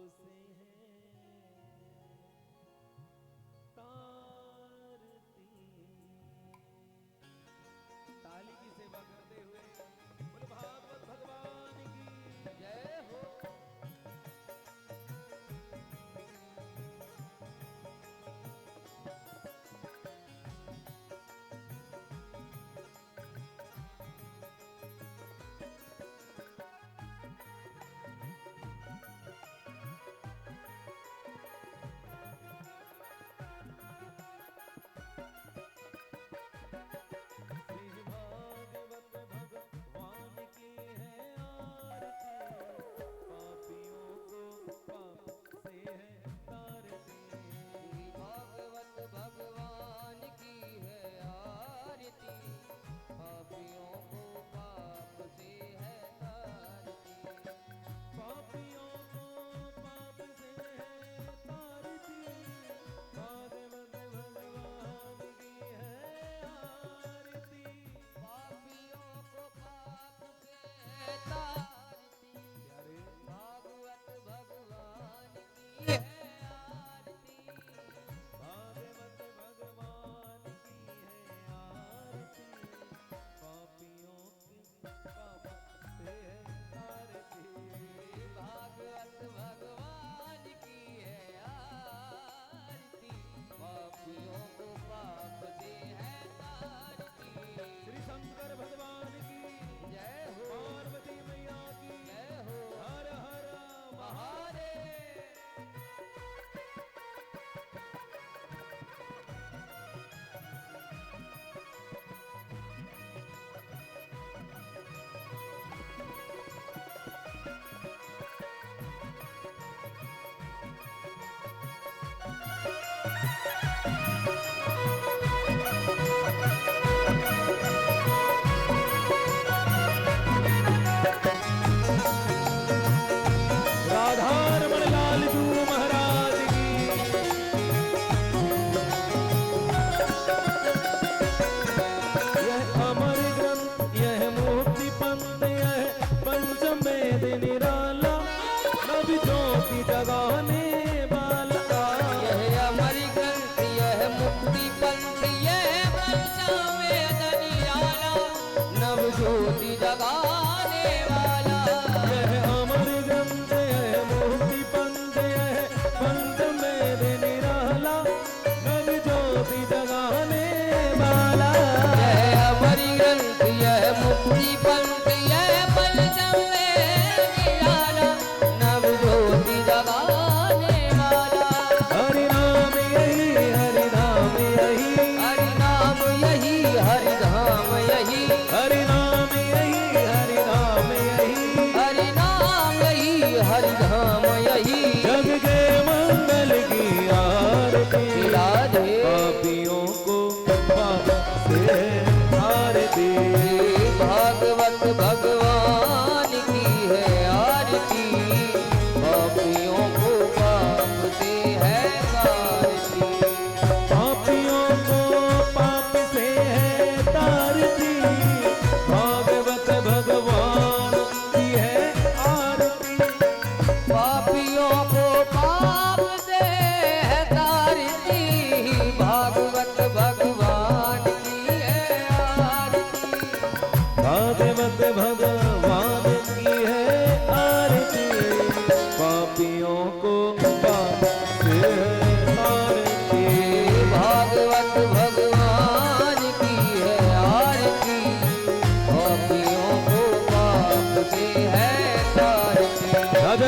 से है तारती। ताली की सेवा करते हुए बोले भागवत भगवान की जय हो।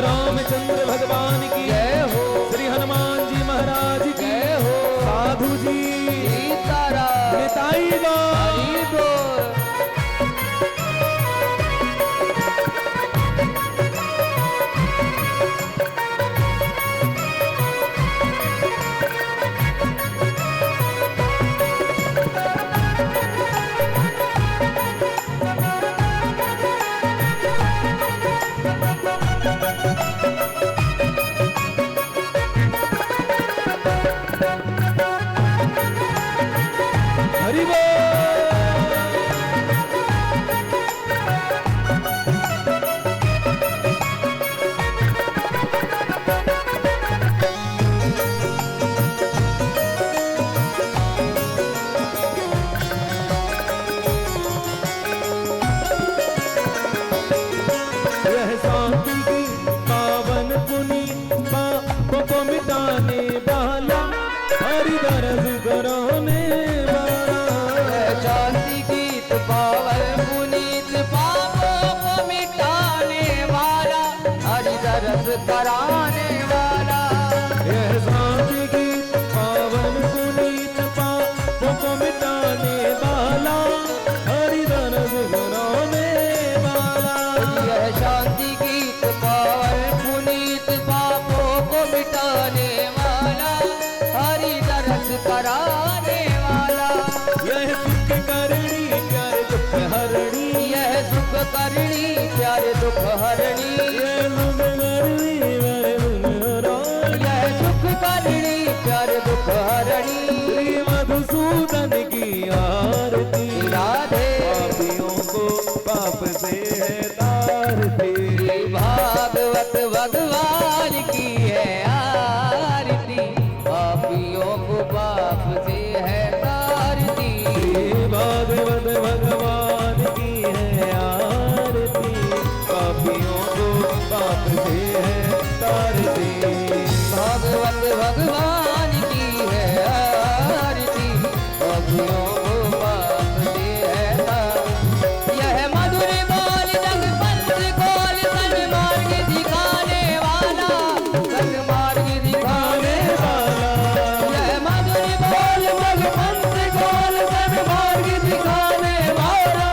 रामचंद्र भगवान की जय हो। श्री हनुमान जी महाराज की जय हो। साधु जी निताई हरि बोल। हरि दरस कराने वाला। शांति गीत पावन पुनीत पापों को मिटाने वाला, हरि दरस कराने वाला। यह शांति गीत पावन पुनीत पापों को मिटाने वाला, हरि दरस कराने वाला। यह शांति गीत पावन पुनीत पापों को मिटाने वाला, हरि दरस कराने वाला। यह सुख करणी प्यारे दुख हरणी, यह सुख करणी प्यारे दुख हरणी, यह सुख करणी प्यारे दुख हरणी, यह सुख करणी प्यारे दुख हरणी। श्री मधुसूदन की आरती, राधे पापियों को पाप से है तारती। श्री भागवत भगवान की है आरती, पापियों को पाप से है तारती। श्री भागवत भगवान की है आरती, पापियों को पाप से है तारती। भागवत भगवान की है आरती, पापियों को पाप से है तारती। यह मधुर बोल जगपंथ खोल, सन्मार्ग दिखाने वाला, सन्मार्ग दिखाने वाला। यह मधुर बोल जगपंथ खोल, सन्मार्ग दिखाने वाला,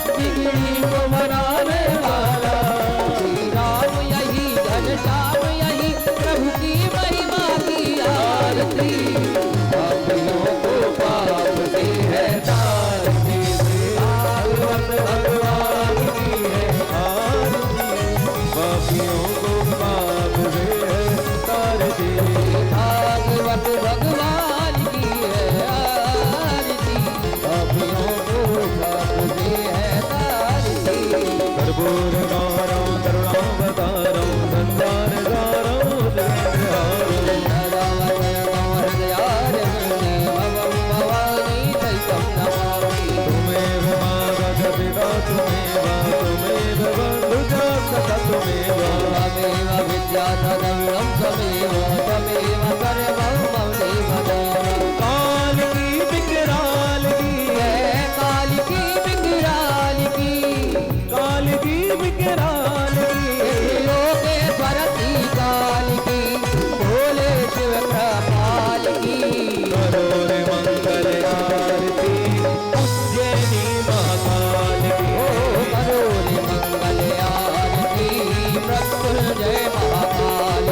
बिगड़ी को बनाने वाला। श्री राम यही घनश्याम यही, प्रभु की महिमा की आरती, पापियों को पाप से है तारती। भागवत भगवान की है आरती, पापियों को पाप से है तारती। भागवत भगवान की है आरती, पापियों को पाप से है तारती। कर्पूर गौरव करुणावतारं संसार सारं जगद्धारं। त्वमेव माता पिता त्वमेव, त्वमेव बन्धुजा सखा त्वमेव। त्वमेव विद्याधनं त्वमेव, त्वमेव सर्वं ममैव देव। काल की विकराल की जय काल की विकराल की, काल की विकराल की योगेश्वरती काल की, भोले शिव कृपाल की। करो रे मंगल आरती उज्जैनी महाकाल की। ओ करो रे मंगल आरती, मृत्युंजय महाकाल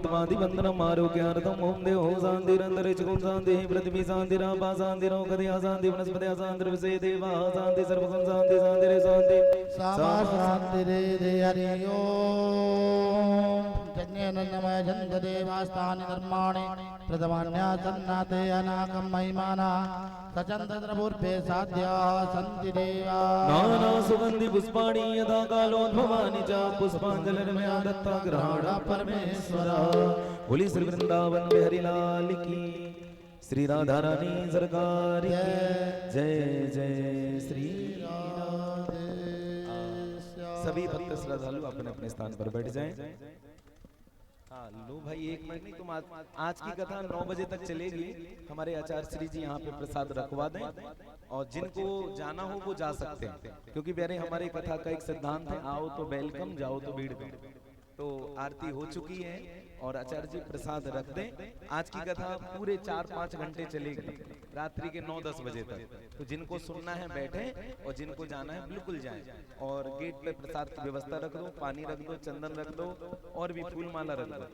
परमात्मादि वंदनम आरोग्यार्थम ओम देव शांतिरंतरिक्षं शांति पृथ्वी शांतिरापा शांतिरोषधयः शांति वनस्पतयः शांतिर्विषये देवाः शांति सर्वगुण शांति शांतिरे शांति सामा शांतिरे दे हरि ओम जन्येन नमः जन्मदेवास्तानि धर्माणि प्रथमान्यासन्नाते अनाकं महिमाना सचन्द्रपूर्वे साध्या सन्ति देवा नाना सुगंधि पुष्पाणि यथा कालोद्भवानि च पुष्पांजलिर्मया दत्ता ग्रहण परमेश्वरा। बोली श्री वृंदावन बिहारी लाल की, श्री राधा रानी सरकार की जय जय श्री राधे। सभी भक्त श्रद्धालु अपने अपने स्थान पर बैठ जाएं। हाँ लो भाई, एक मिनट नहीं, तुम आज की कथा 9 बजे तक चलेगी। हमारे आचार्य श्री जी यहाँ पे प्रसाद रखवा दें और जिनको जाना हो वो जा सकते हैं, क्योंकि प्यारे हमारे कथा का एक सिद्धांत है, आओ तो वेलकम, जाओ तो भीड़ में। तो आरती हो चुकी है और आचार्य जी प्रसाद रख दें। आज की कथा पूरे 4-5 घंटे चलेगी, रात्रि के 9-10 बजे तक। तो जिनको सुनना है बैठे और जिनको जाना है बिल्कुल जाएं। और गेट पे प्रसाद की व्यवस्था रख दो, पानी रख दो, चंदन रख दो और भी फूल माला रख दो।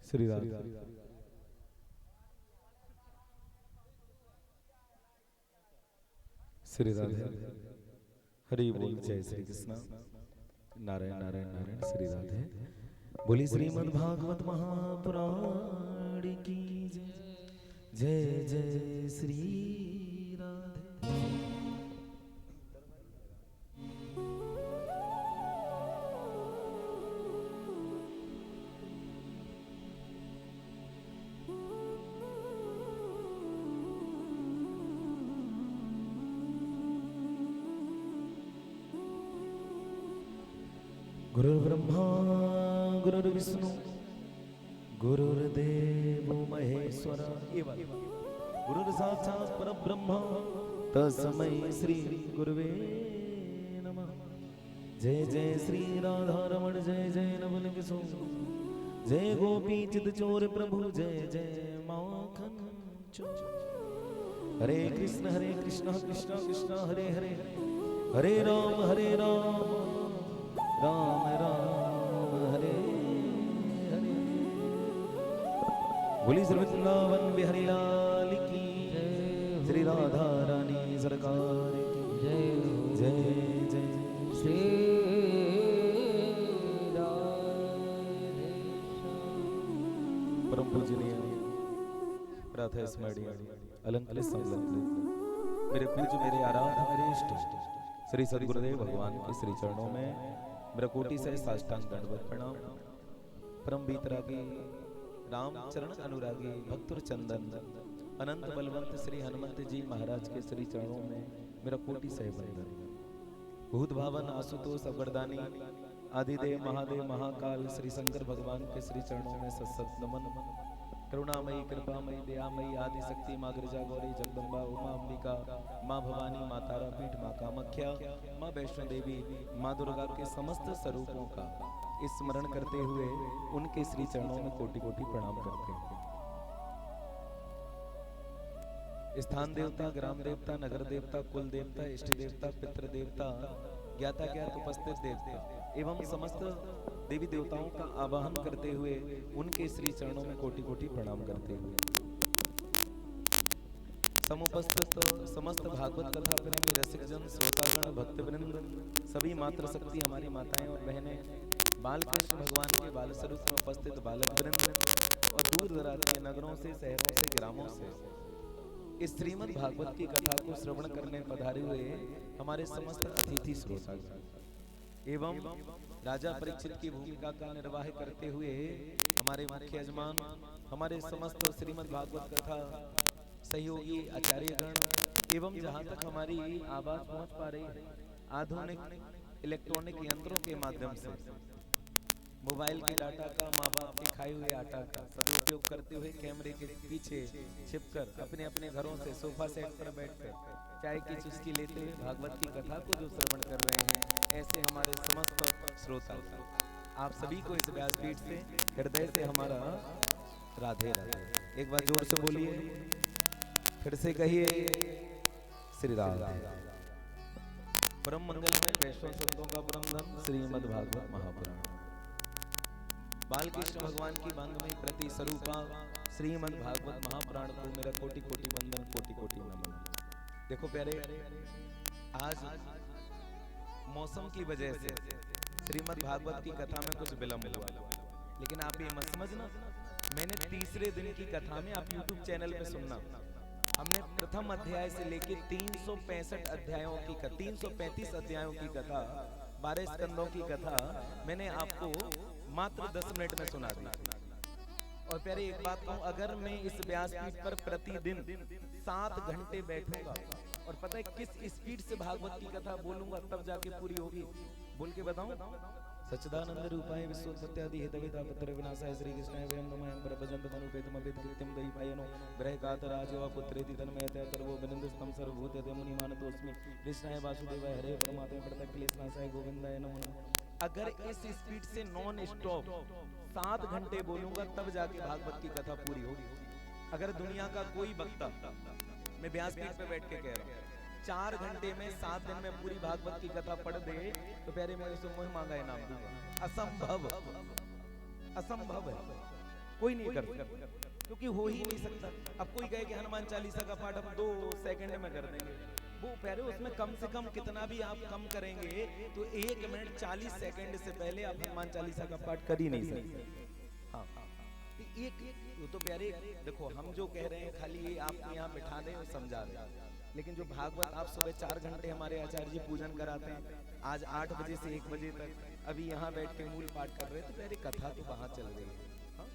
श्री राधे श्री राधे हरि बोल, जय श्री कृष्ण, नारायण नारायण नारायण, श्री राधे। बोली श्रीमद् भागवत महापुराण की जय जय जय श्री राधे। गुरुर्ब्रह्मा गुरुर्विष्णु गुरुर्देवो महेश्वर गुरुर्साक्षात् परब्रह्म तस्मै श्री गुरुवे नमः। जय जय श्री राधा रमण जय जय नवल किशोर, जय गोपी चित चोर प्रभु जय जय माखन चोर। हरे कृष्ण कृष्ण कृष्ण हरे हरे, हरे राम राम राम हरे हरे। बोली श्री वृंदावन बिहारी लाल की, श्री राधा रानी सरकार की जय जय जय श्री राधे। परम पूजनीय राधा स्मरणीय अलंकृत संलग्न मेरे पूज्य मेरे आराध्य मेरे इष्ट श्री सद्गुरुदेव भगवान के श्री चरणों में मेरा कोटि से साष्टांग दंडवत प्रणाम। परम बीतरागी राम चरण अनुरागी भक्तुर चंदन अनंत बलवंत श्री हनुमंत जी महाराज के श्री चरणों में मेरा कोटि से वंदन। भूत भावन आशुतोष अवरदानी आदिदेव महादेव महाकाल श्री शंकर भगवान के श्री चरणों में सत्सत नमन। करुणामयी कृपामयी दयामयी आदि शक्ति माँ गिरिजा गौरी जगदम्बा उमा अंबिका माँ भवानी माँ तारापीठ माँ कामाख्या माँ वैष्णो देवी माँ दुर्गा के समस्त स्वरूपों का स्मरण करते हुए उनके श्री चरणों में कोटि कोटि प्रणाम करते हैं। स्थान देवता, ग्राम देवता, नगर देवता, कुल देवता, इष्ट देवता, पितृ देवता, ज्ञाता ज्ञात उपस्थित देवता एवं समस्त देवी देवताओं का आवाहन करते हुए उनके श्री चरणों में कोटि कोटि प्रणाम करते हुए समुपस्थित समस्त भागवत कथा प्रेमी रसिक जन, श्रोतागण, भक्तवृंद, सभी मातृ शक्ति हमारी माताएं और बहनें, बाल कृष्ण भगवान के बाल स्वरूप में उपस्थित बालक वृंद और दूर दराज के नगरों से, शहरों से, ग्रामों से इस श्रीमद् भागवत की कथा को श्रवण करने पधारे हुए हमारे समस्त अतिथि श्रोता एवं राजा परीक्षित की भूमिका का निर्वाह करते हुए हमारे मुख्य यजमान, हमारे समस्त श्रीमद् भागवत कथा सहयोगी आचार्यगण एवं जहाँ तक हमारी आवाज पहुँच पा रही है आधुनिक इलेक्ट्रॉनिक यंत्रों के माध्यम से मोबाइल के डाटा का, माँ बाप के खाए हुए आटा का सदुपयोग करते हुए कैमरे के पीछे छिपकर अपने अपने घरों से सोफा सेट पर बैठकर चाय की चुस्की लेते हुए भागवत की कथा को जो श्रवण कर रहे हैं, ऐसे हमारे समस्त श्रोता आप सभी को इस व्यासपीठ से हृदय से हमारा राधे राधे। एक बार जोर से बोलिए, फिर से कहिए श्री राधे। परम मंगल में वैष्णव संतों का परम धर्म श्रीमद् भागवत महापुराण बाल कृष्ण भगवान की वांग्मय प्रति स्वरूपा श्रीमद् भागवत महापुराण को मेरा कोटि कोटि वंदन, कोटि कोटि नमन। देखो प्यारे, आज मौसम की वजह से श्रीमद् भागवत की कथा में कुछ विलंब हुआ, लेकिन आप ये मत समझना, मैंने तीसरे दिन की कथा में आप YouTube चैनल पे सुनना, हमने प्रथम अध्याय से लेके 365 अध्यायों की 335 अध्यायों की कथा, 12 स्कंदों की कथा मैंने आपको मात्र 10 मिनट में सुना दी। और प्यारे एक बात कहूं, अगर मैं इस व्यासपीठ पर प्रतिदिन 7 घंटे बैठूंगा और पता है किस स्पीड से भागवत की कथा बोलूंगा तब जाके पूरी होगी, बोल के बताऊं। सच्चिदानंद रूपाय विश्वोत्पत्त्यादि हेतवे तापत्र विनाशाय श्री कृष्णाय वयं नमः प्रभजन्त मनुपेतम अभिद्कृत्यं दैपायनो ग्रहकातराजो पुत्रेति तन्मयतया सर्वो विनन्दस्तं सर्वभूतते मुनिमानतोऽस्मि कृष्णाय वासुदेवाय हरे परमात्मने प्रणतक्लेशनाशाय गोविंदाय नमः नमः। अगर इस स्पीड से नॉन स्टॉप 7 घंटे बोलूंगा तब जाके भागवत की कथा पूरी होगी। अगर दुनिया का कोई वक्ता, मैं व्यासपीठ पे बैठ के कह रहा हूँ, 4 घंटे में 7 दिन में पूरी भागवत की कथा पढ़ दे तो प्यारे मैं उसे मुँह मांगा इनाम दूंगा। असंभव, असंभव है, कोई नहीं कर सकता, क्योंकि हो ही नहीं सकता। अब कोई कहे कि हनुमान चालीसा का पाठ हम 2 सेकंड में कर देंगे, वो प्यारे उसमें कम से कम कितना भी आप कम करेंगे तो 1 मिनट 40 सेकंड से पहले आप हनुमान चालीसा का पाठ कर ही नहीं सकते। हाँ, एक वो तो प्यारे देखो, हम जो कह रहे हैं खाली ये आपको यहाँ बिठा दें और समझा दें, लेकिन जो भागवत आप सुबह 4 घंटे हमारे आचार्य जी पूजन कराते हैं, आज 8 बजे से 1 बजे तक अभी यहाँ बैठ के मूल पाठ कर रहे हैं, तो प्यारे कथा तो वहाँ चल रही है। हाँ?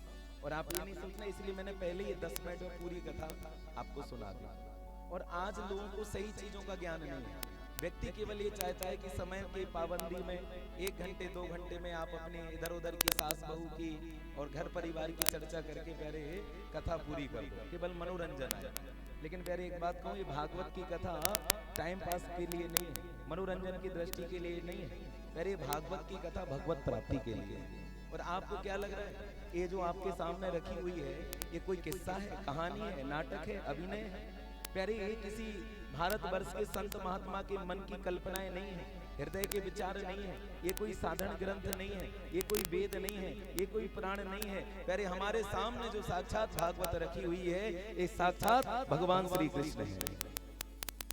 और आप ये नहीं सोचना, इसलिए मैंने पहले ये 10 मिनट में पूरी कथा आपको सुना दी। और आज लोगों को सही चीजों का ज्ञान नहीं है, व्यक्ति केवल ये चाहता है कि समय की पाबंदी में 1 घंटे 2 घंटे में आप अपने इधर उधर की सास बहू की और घर परिवार की चर्चा करके प्यारे कथा पूरी कर दो, केवल मनोरंजन है। लेकिन प्यारे एक बात कहूँ, ये भागवत की कथा टाइम पास के लिए नहीं है, मनोरंजन की दृष्टि के लिए नहीं है, प्यारे भागवत की कथा भगवत प्राप्ति के लिए। और आपको क्या लग रहा है, ये जो आपके सामने रखी हुई है ये कोई किस्सा है, कहानी है, नाटक है, अभिनय है? प्यारे ये किसी भारतवर्ष के संत महात्मा के मन की कल्पनाएं नहीं है, हृदय के विचार नहीं है, ये कोई साधारण ग्रंथ नहीं है, ये कोई वेद नहीं है, ये कोई पुराण नहीं है। प्यारे हमारे सामने जो साक्षात भागवत रखी हुई है ये साक्षात भगवान श्री कृष्ण है।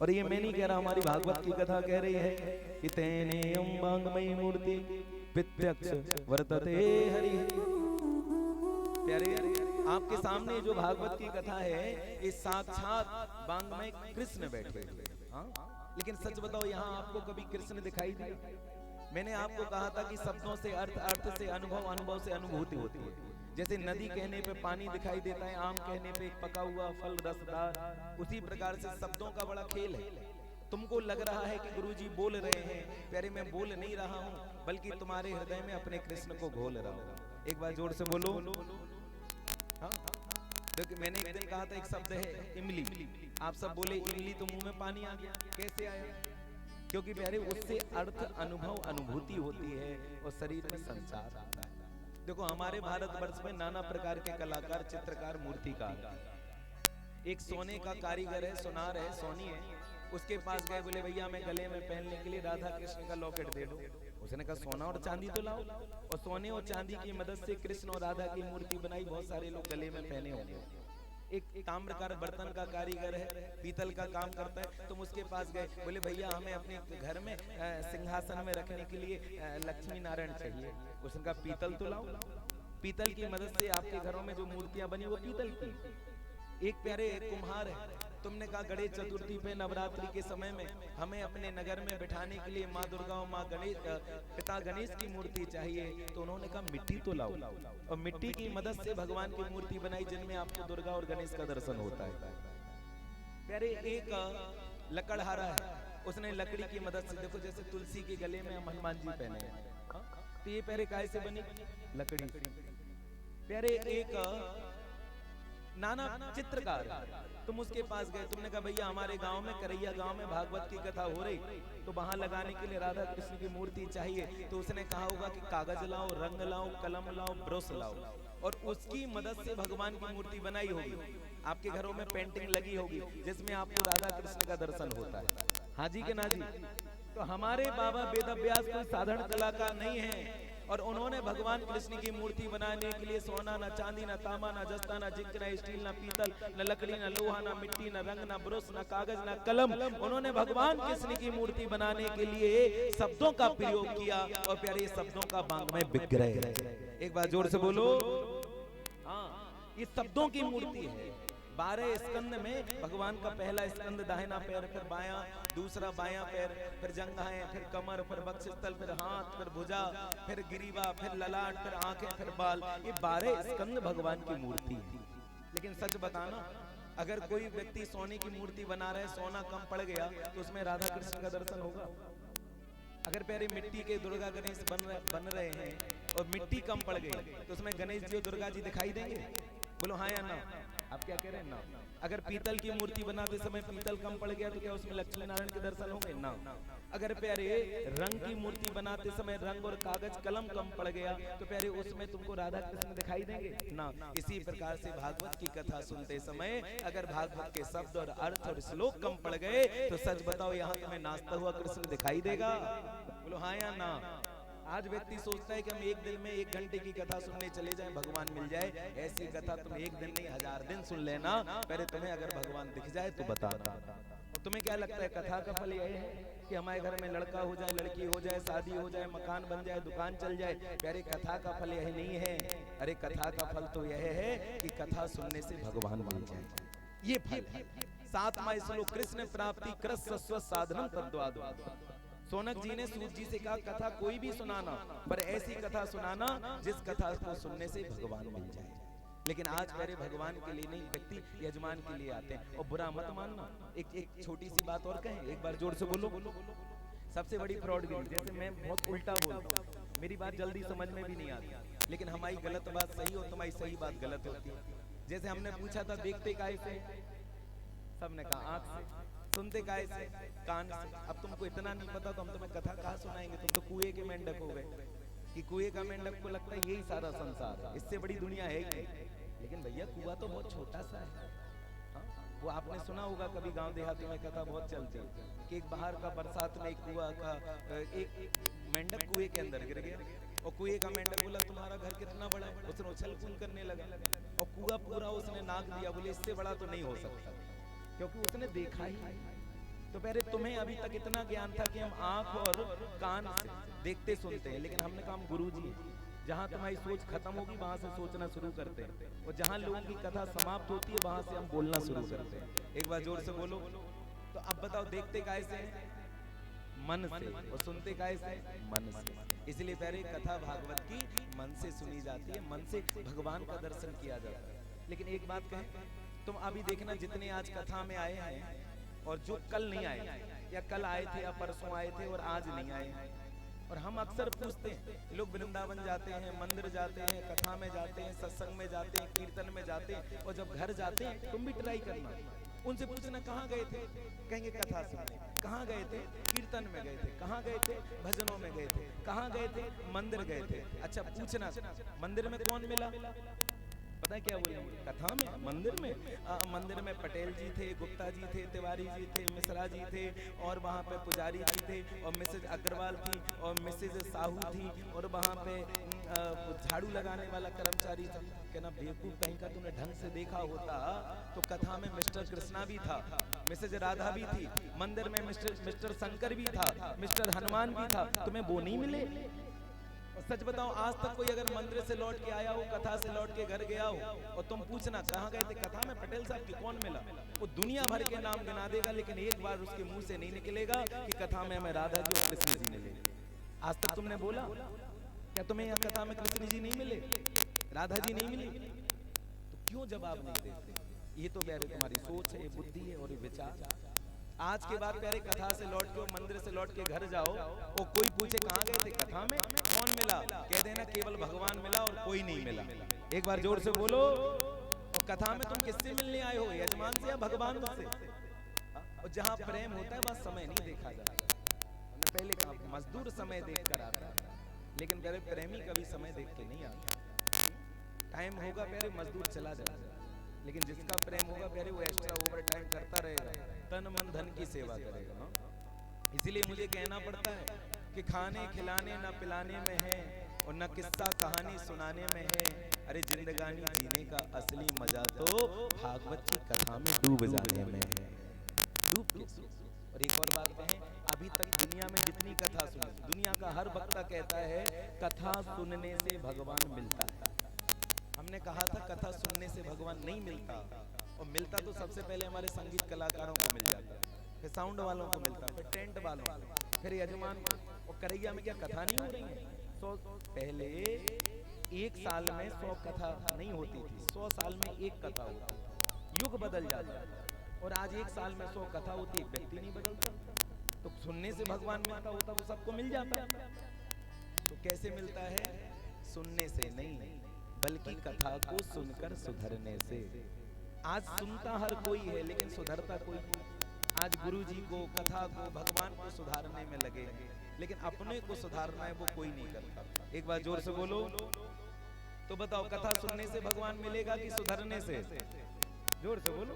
और ये मैं नहीं कह रहा, हमारी भागवत की कथा कह रही है कि तेने वांग्मयी मूर्ति प्रत्यक्ष वर्तते हरि। प्यारे आपके सामने जो भागवत की कथा है ये साक्षात वांग्मय कृष्ण बैठे हुए। हाँ, लेकिन सच बताओ, यहाँ आपको कभी कृष्ण दिखाई दिया? मैंने आपको कहा था कि शब्दों से अर्थ, अर्थ से अनुभव, अनुभव से अनुभूति होती है। जैसे नदी कहने पे पानी दिखाई देता है, आम कहने पे पका हुआ फल रसदार, उसी प्रकार से शब्दों का बड़ा खेल है। तुमको लग रहा है कि गुरुजी बोल रहे हैं, प्यारे मैं बोल नहीं रहा हूँ, बल्कि तुम्हारे हृदय में अपने कृष्ण को घोल रहा हूँ। एक बार जोर से बोलो। हाँ, देखिए मैंने एक दिन कहा था, एक शब्द है इमली, आप सब बोले इमली तो मुंह में पानी आ गया। कैसे आया? क्योंकि प्यारे उससे अर्थ, अनुभव, अनुभूति होती है और शरीर में संचार आता है। देखो हमारे भारतवर्ष में नाना प्रकार के कलाकार, चित्रकार, मूर्तिकार। एक सोने का कारीगर है, सोनार है, सोनी है, उसके पास गए, बोले भैया मैं गले में पहनने के लिए राधा कृष्ण का लॉकेट दे दो। उसने कहा सोना और चांदी तो लाओ, और सोने और चांदी की मदद से कृष्ण और राधा की मूर्ति बनाई, बहुत सारे लोग गले में पहने होंगे। एक ताम्र का बर्तन का कारीगर है, पीतल का काम करता है। तुम उसके पास गए, बोले भैया हमें अपने घर में सिंहासन में रखने के लिए लक्ष्मी नारायण चाहिए। उसने कहा पीतल तो लाओ। पीतल की मदद से आपके घरों में जो मूर्तियां बनी वो पीतल की। एक प्यारे कुम्हार है, तुमने कहा गणेश चतुर्थी पे नवरात्रि के समय में हमें अपने नगर में बिठाने के लिए माँ दुर्गा और माँ गणेश पिता गणेश की मूर्ति चाहिए। तो उन्होंने कहा मिट्टी तो लाओ, और मिट्टी की मदद से भगवान की मूर्ति बनाई जिनमें आपको दुर्गा और गणेश का दर्शन होता है। प्यारे एक लकड़हारा है, उसने लकड़ी की मदद से, देखो जैसे तुलसी के गले में हनुमान जी पहने हैं, तो ये प्यारे काय से बनी? लकड़ी से। प्यारे एक नाना चित्रकार, तुम उसके पास गए, तुमने कहा भैया हमारे गांव में करैया गांव में भागवत की कथा हो रही, तो वहां लगाने के लिए राधा कृष्ण की मूर्ति चाहिए। तो उसने कहा होगा कि कागज लाओ, रंग लाओ, कलम लाओ, ब्रश लाओ, और उसकी मदद से भगवान की मूर्ति बनाई होगी। आपके घरों में पेंटिंग लगी होगी जिसमें आपको राधा कृष्ण का दर्शन होता है। हाँ जी के ना जी? तो हमारे बाबा वेदव्यास कोई साधारण कलाकार नहीं है, और उन्होंने भगवान कृष्ण की मूर्ति बनाने के लिए सोना, ना चांदी, ना तांबा, ना जस्ता, ना जिंक, ना स्टील, ना पीतल, ना लकड़ी, ना लोहा, ना मिट्टी, ना रंग, ना ब्रश, ना कागज, ना कलम, उन्होंने भगवान कृष्ण की मूर्ति बनाने के लिए शब्दों का प्रयोग किया, और प्यारे शब्दों का वांग्मय विग्रह। एक बार जोर से बोलो। हाँ, ये शब्दों की मूर्ति है। 12 स्कंद में भगवान का पहला स्कंद दाहिना पैर, फिर बायां, दूसरा बायां पैर, फिर जंघाएं, फिर कमर, फिर वक्षस्थल, फिर हाथ, फिर भुजा, फिर गिरीवा, फिर ललाट, फिर आंखें, फिर बाल। ये 12 स्कंद भगवान की मूर्ति है। लेकिन सच बताना, अगर कोई व्यक्ति सोने की मूर्ति बना रहे, सोना कम पड़ गया, तो उसमें राधा कृष्ण का दर्शन होगा? अगर प्यारे मिट्टी के दुर्गा गणेश बन रहे हैं और मिट्टी कम पड़ गई, तो उसमें गणेश जी और दुर्गा जी दिखाई देंगे? बोलो हाँ या ना? आप क्या कह रहे हैं? ना। अगर पीतल की मूर्ति बनाते समय पीतल कम पड़ गया तो क्या उसमें लक्ष्मी नारायण के दर्शन होंगे? ना। अगर प्यारे रंग की मूर्ति बनाते समय रंग और कागज कलम कम पड़ गया तो प्यारे उसमें तुमको राधा कृष्ण दिखाई देंगे? ना। इसी प्रकार से भागवत की कथा सुनते समय अगर भागवत के शब्द और अर्थ और श्लोक कम पड़ गए तो सच बताओ यहाँ तुम्हें नाचता हुआ कृष्ण दिखाई देगा? बोलो हाँ या ना? आज व्यक्ति सोचता है कि हम एक दिन में 1 घंटे की कथा सुनने चले जाएं, भगवान मिल जाए। ऐसी कथा तुम एक दिन नहीं 1000 दिन सुन लेना, पहले तुम्हें अगर भगवान दिख जाए तो बताना। तुम्हें क्या लगता है कथा का फल यही है कि हमारे घर में लड़का हो जाए, लड़की हो जाए, शादी हो जाए, मकान बन जाए, दुकान चल जाए? प्यारे कथा का फल यही नहीं है। अरे कथा का फल तो यह है कि कथा सुनने से भगवान मिल जाए, ये फल है। 7वां श्लोक, कृष्ण प्राप्ति कृष्ण साधनम तद्वाद। सोनक जी ने सूत जी से कहा कथा कोई भी सुनाना, पर ऐसी कथा सुनाना जिस कथा को सुनने से भगवान मिल जाए। लेकिन आज मेरे भगवान के लिए नहीं, व्यक्ति यजमान के लिए आते हैं। और बुरा मत मानना, एक छोटी सी बात और कहें, एक बार जोर से बोलो। सबसे बड़ी फ्रॉडगिरी, जैसे मैं बहुत उल्टा बोलता हूँ, मेरी बात जल्दी समझ में भी नहीं आती, लेकिन हमारी गलत बात सही हो, तुम्हारी सही बात गलत होती है। जैसे हमने पूछा था देखते काहे से, सबने कहा आंख से, सुनते काहे से, कान से। अब तुमको इतना नहीं पता तो हम तुम्हें कथा कहाँ सुनाएंगे? तुम तो कुएं के मेंढक हो गए कि कुएं का मेंढक को लगता है यही सारा संसार है, इससे बड़ी दुनिया है ही नहीं। लेकिन भैया कुआं तो बहुत छोटा सा है। हाँ? वो आपने सुना होगा कभी गांव देहात में कथा बहुत चलती है कि एक बाहर का बरसात में एक कुआं का एक मेंढक कुएं के अंदर गिर गया, और कुएं का मेंढक बोला तुम्हारा घर कितना बड़ा है? उसने उछल कूद करने लगा, और कुआं पूरा उसने नाक दिया, बोले इससे बड़ा तो नहीं हो सकता, क्योंकि उसने देखा ही। तो पहले तुम्हें अभी तक इतना ज्ञान था कि हम आंख और कान से देखते सुनते हैं, लेकिन हमने कहा हम गुरुजी हैं। जहां तुम्हारी सोच खत्म होगी वहां से सोचना शुरू करते हैं, और जहां लोगों की कथा समाप्त होती है वहां से हम बोलना शुरू करते हैं। एक बार जोर से बोलो। तो अब बताओ देखते कैसे हैं? मन से, और सुनते कैसे? मन से। इसलिए पहले कथा भागवत की मन से सुनी जाती है, मन से भगवान का दर्शन किया जाता है। लेकिन एक बात कहें, तुम अभी देखना जितने आज कथा में आए हैं और जो कल नहीं आए, या कल आए थे या परसों आए थे और आज नहीं आए, और हम अक्सर पूछते हैं, लोग वृंदावन जाते हैं, मंदिर जाते हैं, कथा में जाते हैं, सत्संग में जाते हैं, कीर्तन में जाते हैं, और जब घर जाते हैं तुम भी ट्राई करना, उनसे पूछना कहाँ गए थे, कहेंगे कथा सुनने। कहाँ गए थे? कीर्तन में गए थे। कहाँ गए थे? भजनों में गए थे। कहाँ गए थे? मंदिर गए थे। अच्छा पूछना मंदिर में कौन मिला? पता है क्या बोलेंगे? कथा में, मंदिर में। मंदिर में पटेल जी थे, गुप्ता जी थे, तिवारी जी थे, मिश्रा जी थे, और वहाँ पे पुजारी जी थे, और मिसेज अग्रवाल थी, और मिसेज साहू थी, और वहाँ पे झाड़ू लगाने वाला कर्मचारी था, कहना बेवकूफ कहीं का, तूने ढंग से देखा होता तो कथा में मिस्टर कृष्णा भी था, मिसेज राधा भी थी, मंदिर में मिस्टर शंकर भी था, मिस्टर हनुमान भी था, तुम्हें वो नहीं मिले? और सच बताओ, आज तक कोई अगर मंदिर से लौट के आया हो, कथा से लौट के घर गया हो और तुम पूछना कहाँ गए थे कथा में, पटेल साहब की, कौन मिला? वो दुनिया भर के नाम गिना देगा, लेकिन एक बार उसके मुंह से नहीं निकलेगा कि कथा में हमें राधा जी और कृष्ण जी मिले। आज तक तुमने बोला क्या तुम्हें यहाँ कथा में कृष्ण जी नहीं मिले, राधा जी नहीं मिली? तो क्यों जवाब नहीं देते? ये तो प्यारे तुम्हारी सोच है, ये बुद्धि है और ये विचार। आज के बाद प्यारे कथा से लौट के, मंदिर से लौट के घर जाओ और कोई पूछे कहाँ गए थे कथा में, कौन मिला, कह देना केवल भगवान मिला और कोई नहीं मिला। एक बार जोर से बोलो। और कथा में तुम किससे मिलने आए हो, यजमान से या भगवान से? और जहाँ प्रेम होता है वहाँ समय नहीं देखा जाता। हमने पहले कहा मजदूर समय देख कर आता है, लेकिन प्यारे प्रेमी कभी समय देख के नहीं आता। टाइम होगा प्यारे मजदूर चला जाएगा, लेकिन जिसका प्रेम होगा प्यारे वो एक्स्ट्रा ओवर टाइम करता रहेगा, तन मन धन की सेवा करेगा। इसीलिए मुझे कहना पड़ता है कि खाने खिलाने न पिलाने में है और न किस्सा कहानी सुनाने में है, अरे जिंदगानी जीने का असली मजा तो भागवत की कथा में डूब जाने में है। डूब के। और एक और बात कहें, अभी तक दुनिया में जितनी कथा सुनी, दुनिया का हर वक्ता कहता है कथा सुनने से भगवान मिलता है। हमने कहा था कथा सुनने से भगवान नहीं मिलता, और मिलता तो सबसे पहले हमारे संगीत कलाकारों को मिल जाता, फिर साउंड वालों को मिलता, फिर टेंट वालों को, फिर यजमान को। और करैया में क्या कथा नहीं हो रही है? पहले एक साल में 100 कथा नहीं होती थी, 100 साल में एक कथा होती। युग बदल जाता है, और आज एक साल में 100 कथा होती है, व्यक्ति नहीं बदलता। तो सुनने से भगवान मिलता होता तो सबको मिल जाता। तो कैसे मिलता है? सुनने से नहीं, बल्कि कथा को सुनकर सुधरने से। आज सुनता हर कोई है, लेकिन सुधरता कोई नहीं। आज गुरु जी को, कथा को, भगवान को सुधारने में लगे, लेकिन अपने को सुधारना है वो कोई नहीं करता। एक बार जोर से बोलो तो बताओ, कथा सुनने से भगवान मिलेगा कि सुधरने से? जोर से बोलो।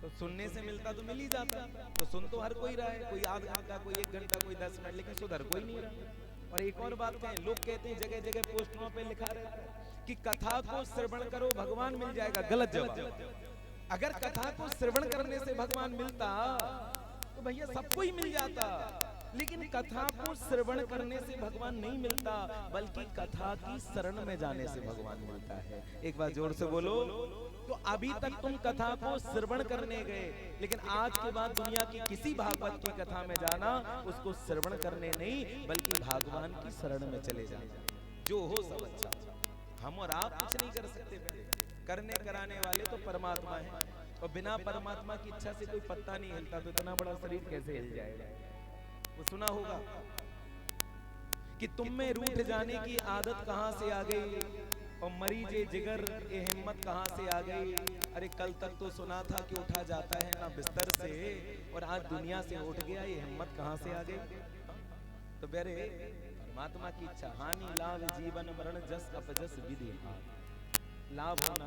तो सुनने से मिलता तो मिल ही जाता। तो सुन तो हर कोई रहा है, कोई आधा घंटा, कोई 1 घंटा, कोई 10 मिनट, लेकिन सुधर कोई नहीं रहा। और एक और बात कहें, लोग कहते हैं जगह जगह पोस्टरों पे लिखा रहता है कि कथा को श्रवण करो भगवान मिल जाएगा। गलत जवाब। अगर कथा को श्रवण करने से भगवान मिलता तो भैया सबको ही मिल जाता, लेकिन कथा को श्रवण करने से भगवान नहीं मिलता, बल्कि कथा की शरण में जाने से भगवान मिलता है। एक बार जोर से बोलो। तो अभी तक तुम कथा को श्रवण करने गए, लेकिन आज के बाद दुनिया की किसी भागवत की कथा में जाना, उसको श्रवण करने नहीं बल्कि भगवान की शरण में चले जाना। जो हो सब अच्छा। हम और आप कुछ नहीं कर सकते, करने कराने वाले तो परमात्मा है, और बिना परमात्मा की इच्छा से कोई पत्ता नहीं हिलता, तो इतना बड़ा शरीर कैसे हिल जाएगा? वो सुना होगा कि तुम में रूठ जाने की आदत कहां से आ गई, और मरीजे जिगर ये हिम्मत कहां से आ गई। अरे कल तक तो सुना था कि उठा जाता है ना बिस्तर से, और आज दुनिया से उठ गया, ये हिम्मत कहां से आ गई? तो बेरे परमात्मा की इच्छा। हानि लाभ जीवन मरण जस अपजस विधि। लाभ होना,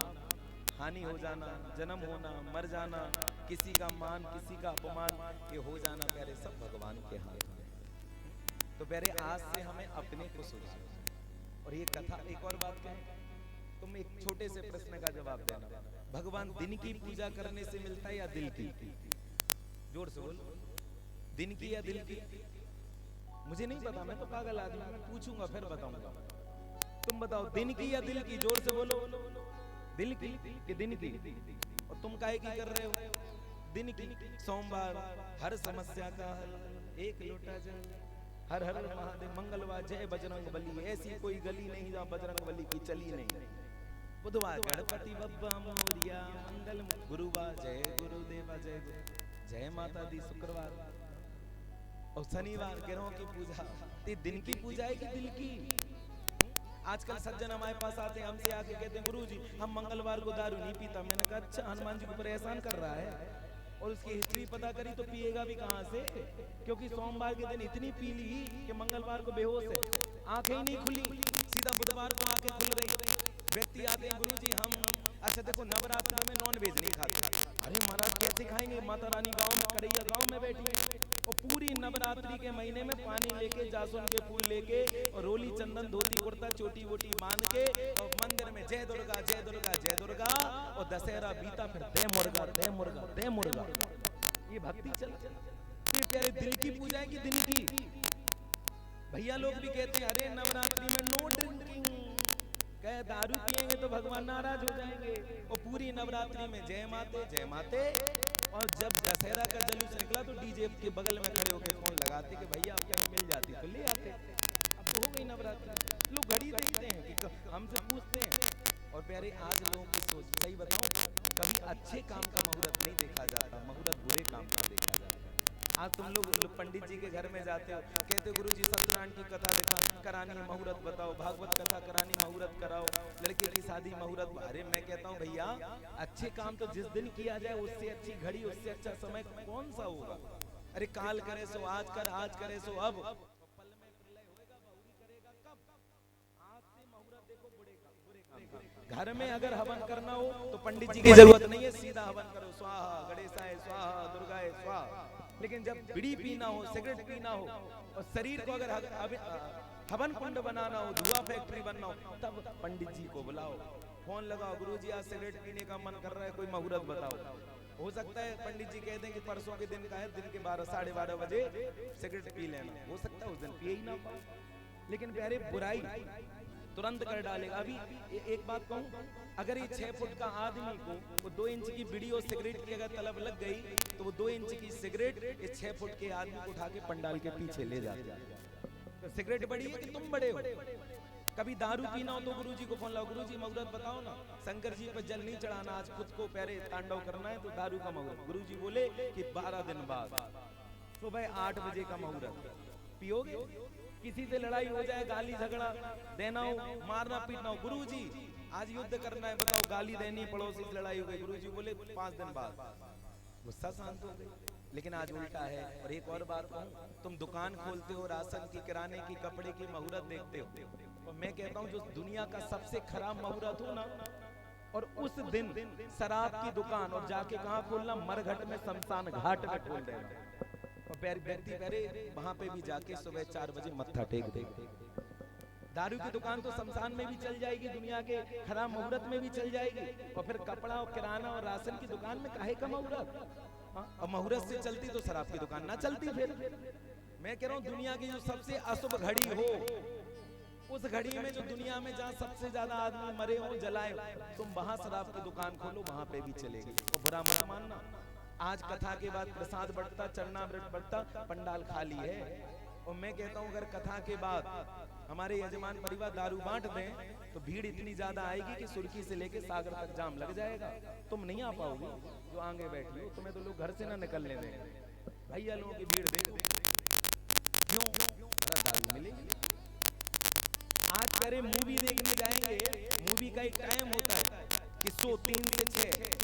हानि हो जाना, जन्म होना, मर जाना, किसी का मान, किसी का अपमान, ये हो जाना प्यारे सब भगवान के हाथ में। तो प्यारे आज से हमें अपने को सोचना। और ये कथा, एक और बात कहें, तुम एक छोटे से प्रश्न का जवाब देना, भगवान दिन की पूजा करने से मिलता है या दिल की? जोर से बोलो। दिन की या दिल की? मुझे नहीं पता, मैं तो पागल आदमी, मैं पूछूंगा फिर बताऊंगा। तुम बताओ, दिन की या दिल की? जोर से बोलो। दिल की कि दिन की? और तुम काहे की कर रहे हो? दिन की। सोमवार हर समस्या का हल, एक लोटा जल, हर हर महादेव, मंगलवार जय बजरंग बली, ऐसी कोई गली नहीं जहाँ बजरंग बली की चली नहीं। बुधवार गणपति बप्पा मोरिया, मंगल गुरुवार जय गुरुदेवा जय गुरु, जय माता दी शुक्रवार, और शनिवार ग्रहों की पूजा। ये दिन की पूजा है कि दिल की? आजकल सज्जन हमारे पास आते हैं, हमसे आके कहते हैं गुरुजी हम मंगलवार को दारू नहीं पीता। मैंने कहा अच्छा, हनुमान जी को ऊपर एहसान कर रहा है। और उसकी हिस्ट्री पता करी तो पिएगा भी कहाँ से, क्योंकि सोमवार के दिन इतनी पी ली कि मंगलवार को बेहोश है, आंखें ही नहीं खुली, सीधा बुधवार को आंखें खुल रही। व्यक्ति आते हैं गुरुजी हम, अच्छा देखो नवरात्र में नॉनवेज नहीं खाते। अरे महाराज कैसे खाएंगे, माता रानी गाँव में, करैया गाँव में बैठी है, और पूरी नवरात्रि के महीने में पानी लेके, जासुन के फूल लेके, और रोली चंदन धोती कुर्ता चोटी वोटी बांध के और मंदिर में जय दुर्गा जय दुर्गा जय दुर्गा, और दशहरा बीता फिर दे मुर्गा दे मुर्गा दे मुर्गा। ये भक्ति चल, ये प्यारे दिल की पूजा है कि दिन की? भैया लोग भी कहते हैं अरे नवरात्रि में नो ड्रिंकिंग, कहे दारू पिएंगे तो भगवान नाराज हो जाएंगे। और पूरी नवरात्रि में जय माते जय माते, और जब दशहरा का जुलूस निकला तो डीजे के बगल में खड़े होकर फोन लगाते कि भैया आप कहीं मिल जाती तो ले आते। अब तो हो गई नवरात्रि, लोग घड़ी देखते हैं कि हमसे पूछते हैं। और प्यारे आज लोगों की सोच, सही बताऊं, कभी अच्छे काम का मुहूर्त नहीं देखा जाता, मुहूर्त बुरे काम का देखा जाता है। आज तुम लोग पंडित जी के घर में जाते हो, कहते हो गुरु जी सत्यनारायण की कथा दिखा करानी है, मुहूर्त बताओ, भागवत कथा करानी, मुहूर्त कराओ, लड़के की शादी मुहूर्त। अरे मैं कहता हूँ भैया, अच्छे काम तो जिस दिन किया जाए उससे अच्छी घड़ी, उससे अच्छा समय कौन सा होगा? अरे काल करे सो आज कर, आज करे सो अब, पल में प्रलय होएगा, बहुरी करेगा कब? आज से मुहूर्त देखो बुरे काम। घर में अगर हवन करना हो तो पंडित जी की जरूरत नहीं है, सीधा हवन करो, स्वाहा गणेशाय स्वाहा दुर्गाय स्वाहा। लेकिन जब बीड़ी पीना हो, सिगरेट पीना हो, और शरीर को अगर हवन कुंड बनाना हो, धुआं फैक्ट्री बनना हो, तब पंडित जी को बुलाओ, फोन लगाओ, गुरुजी आज सिगरेट पीने का मन कर रहा है, कोई मुहूर्त बताओ। हो सकता है पंडित जी कह दें कि परसों के दिन का है, दिन के 12 साढ़े 12 बजे सिगरेट पी लेना, हो सकता है उस दिन पिए ही ना पाओ। लेकिन प्यारे बुराई तुरंत कर डालेगा। अभी एक बात कहूं, अगर ये 6 फुट का आदमी को वो 2 इंच की बीड़ी और सिगरेट की अगर तलब लग गई तो वो 2 इंच की सिगरेट इस 6 फुट के आदमी को उठा के पंडाल के पीछे ले जाता है। तो सिगरेट बड़ी है कि तुम बड़े हो? कभी दारू पीना हो तो गुरुजी को फोन लगाओ, गुरुजी मुहूर्त बताओ ना, शंकर जी पर जल नहीं चढ़ाना, आज खुद को पैरे तांडव करना है तो दारू का मुहूर्त। गुरुजी बोले कि 12 दिन बाद सुबह 8 बजे का मुहूर्त, पियोगे? किसी से लड़ाई हो जाए, गाली झगड़ा देना हो, मारना पीटना हो, गुरुजी आज युद्ध करना है, बताओ, गाली देनी, पड़ोसी से लड़ाई हो गई, गुरुजी बोले 5 दिन बाद, गुस्सा शांत हो गई। लेकिन आज उल्टा है। और एक और बात कहूं, तुम दुकान खोलते हो, राशन की, किराने की, कपड़े की, मुहूर्त देखते हो, और मैं कहता हूं जो दुनिया का सबसे खराब मुहूर्त हो ना, और उस दिन शराब की दुकान, और जाके कहां खोलना? मरघट में, शमशान घाट में खोल देना, और व्यक्ति पहले वहां पे भी जाके सुबह 4 बजे मत्था टेक दे। दारू की दुकान तो शमशान में भी चल जाएगी, दुनिया के खराब मुहूर्त में भी चल जाएगी, और फिर कपड़ा और किराना और राशन की दुकान में काहे का मुहूर्त? और मुहूर्त से चलती तो शराब की दुकान ना चलती। फिर मैं कह रहा हूँ दुनिया की जो सबसे अशुभ घड़ी हो, उस घड़ी में जो दुनिया में जहाँ सबसे ज्यादा आदमी मरे हो, जलाए, तुम वहां शराब की दुकान खोलो, वहां पे भी चलेगी। तो बुरा मत मानना, आज कथा के बाद प्रसाद बढ़ता, चरणामृत बढ़ता, पंडाल खाली है। और मैं कहता हूँ अगर कथा के बाद हमारे यजमान परिवार दारू बांट दें तो भीड़ इतनी ज्यादा आएगी कि सुर्खी से लेके सागर तक जाम लग जाएगा, तुम नहीं आ पाओगे जो आगे बैठी हो, तुम्हें तो लोग घर से ना निकलने दें। भैया लोगों की भीड़ देखो, क्यों? दारू मिलेगी। आज करे मूवी देखने जाएंगे, मूवी का एक टाइम होता है कि 3 से 6,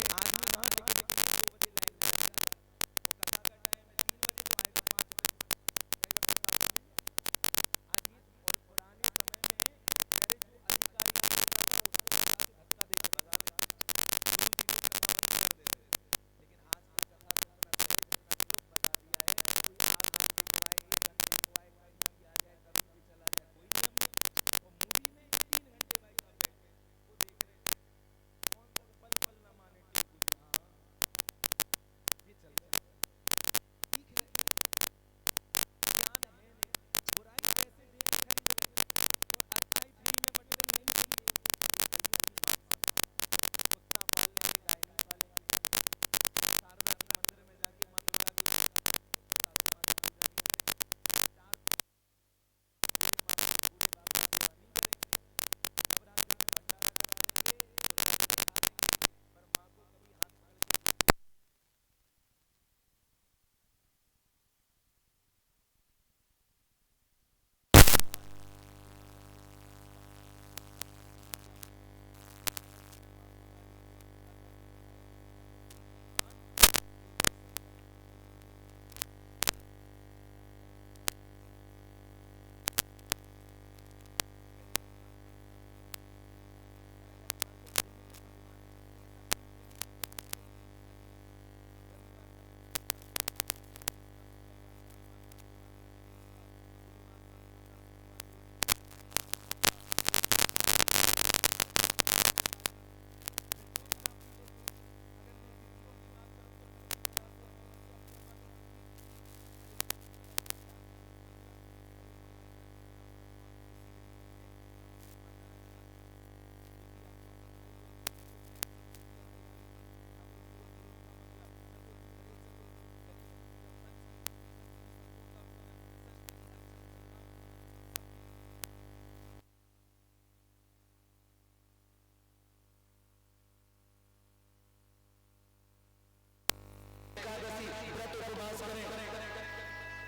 व्रत उपवास करें।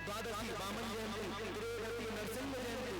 द्वादशी वामन जयंती, त्रयोदशी नरसिंह जयंती।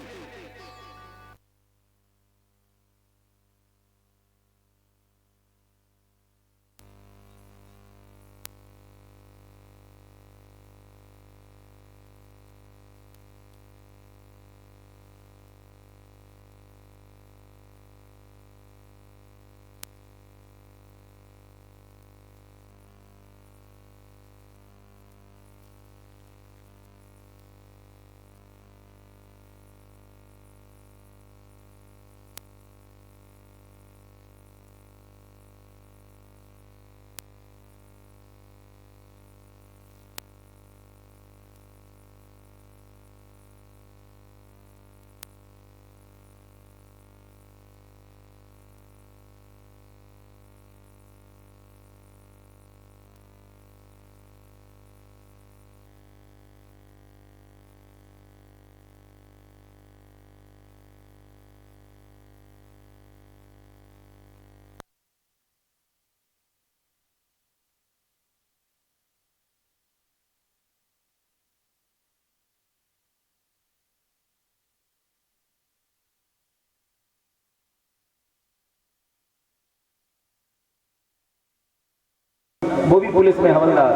वो भी पुलिस में हवलदार।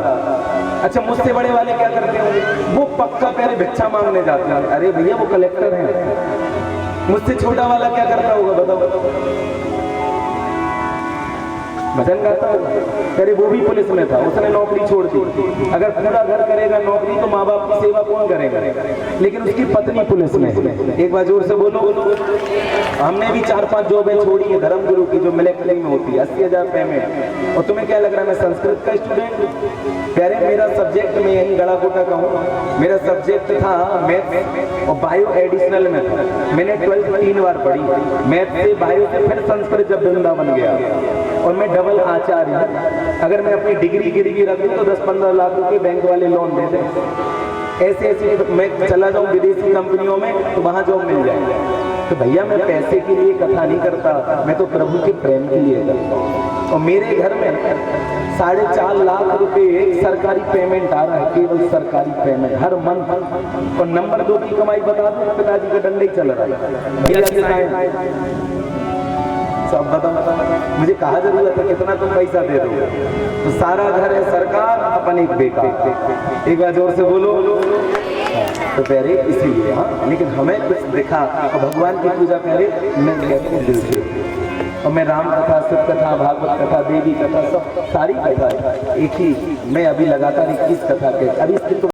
अच्छा, मुझसे बड़े वाले क्या करते हैं? वो पक्का पहले भिक्षा मांगने जाते हैं। अरे भैया वो कलेक्टर हैं। मुझसे छोटा वाला क्या करता होगा बताओ? भजन गाता होगा। अरे वो भी पुलिस में था, उसने नौकरी छोड़ दी। अगर पूरा घर करेगा नौकरी तो माँ बाप की सेवा कौन करेगा? लेकिन उसकी पत्नी पुलिस में। एक बार जोर से बोलो। हमने भी 4-5 जॉबें छोड़ी है धर्मगुरु की, जो मिलिट्री में होती है, 80,000 पेमेंट। और तुम्हें क्या लग रहा है मैं संस्कृत का स्टूडेंट? कह रहे मेरा सब्जेक्ट में यही गड़ाकोटा का हूँ। मेरा सब्जेक्ट था मैथ और बायो एडिशनल में था। मैंने 12th 3 बार पढ़ी। मैथ से बायो से फिर संस्कृत जब वृंदावन गया, और मैं डबल आचार्य हूँ। अगर मैं अपनी डिग्री गिरवी रख दूँ तो 10-15 लाख रुपए बैंक वाले लोन दे दें। ऐसे मैं चला जाऊँ विदेशी कंपनियों में तो वहां जॉब मिल जाए। तो भैया मैं पैसे के लिए कथा नहीं करता, मैं तो प्रभु के प्रेम के लिए करता हूँ। और मेरे घर में 4.5 लाख रुपए एक सरकारी पेमेंट आ रहा है, केवल सरकारी पेमेंट हर मंथ। और नंबर 2 की कमाई बता दूं, पिताजी का डंडा ही चल रहा है। भैया सब बताओ, मुझे कहा जरूरत है कितना तुम पैसा दे दो? तो सारा घर है सरकार, अपन एक बेकार। एक बार जोर से बोलो। तो पहले इसीलिए हाँ, लेकिन हमें कुछ दिखा और भगवान की पूजा पहले मैं कहती हूँ दिल से। और मैं राम कथा, शिव कथा, भागवत कथा, देवी कथा, सब सारी कथा एक ही। मैं अभी लगातार 21 कथा के, अभी इसकी तो